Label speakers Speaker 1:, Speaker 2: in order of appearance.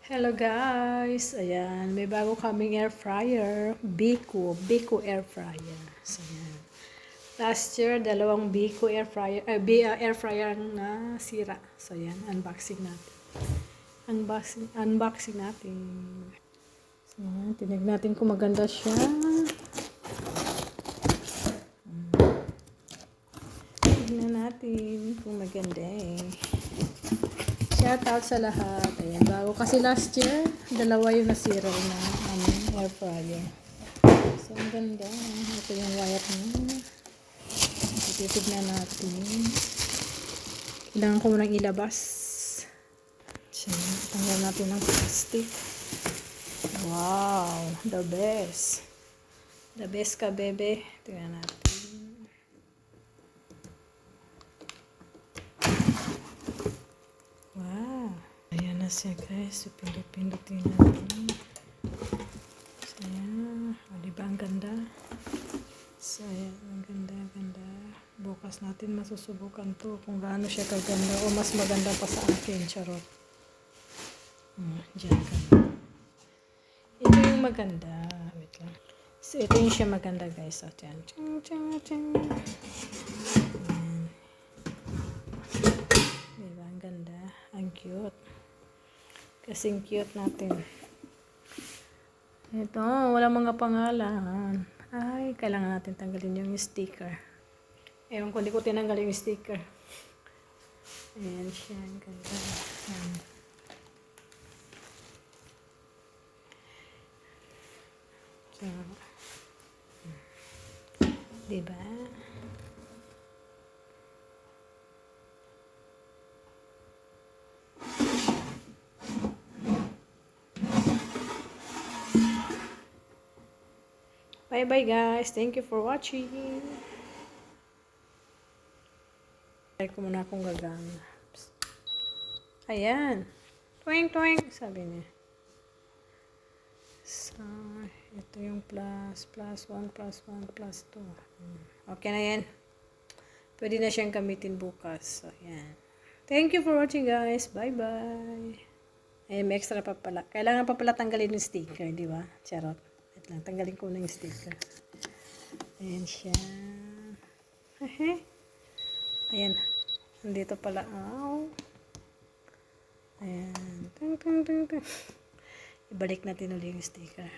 Speaker 1: Hello guys! Ayan, may bago kaming air fryer. Beko air fryer. So, ayan. Last year, dalawang Beko air fryer, air fryer na sira. So, ayan, unboxing natin. Unboxing natin. So, ayan, tinignan natin kung maganda siya. Tignan natin kung maganda eh. Shout out sa lahat. Ayan, bago. Kasi last year, dalawa yung nasira na air fryer. So, ang ganda. Ito yung wire niya. Titignan natin. Kailangan ko munang ilabas. So, tanggal natin ng plastic. Wow! The best. The best ka, bebe. Tingnan natin. Wow! Ayan na siya guys. So, pindot-pindutin natin. So, ayan. O, diba ang ganda? So, ayan. Ang ganda. Bukas natin masusubukan to kung gaano siya kaganda o mas maganda pa sa akin. Charot. Diyan ka. Ito yung maganda. Wait lang. So, ito yung siya maganda guys. So, ayan. Diba? Ang ganda. Ang cute. Kasing cute natin. Ito, wala mga pangalan. Ay, kailangan natin tanggalin yung sticker. Ewan ko, hindi ko tinanggal yung sticker. Ayan siya, ang ganda. Ayan. So, diba? Bye-bye guys. Thank you for watching. Try ko muna akong gagana. Ayan. Twing, sabi niya. So, ito yung plus 1, plus 2. Okay na yan. Pwede na siyang gamitin bukas. So, ayan. Thank you for watching guys. Bye-bye. Eh, may extra pa pala. Kailangan pa pala tanggalin yung sticker, di ba? Charot. Wait lang, tanggalin ko na yung sticker. Ayan siya. Ayan. Nandito pala. Ow. Ayan. Ibalik natin ulit yung sticker.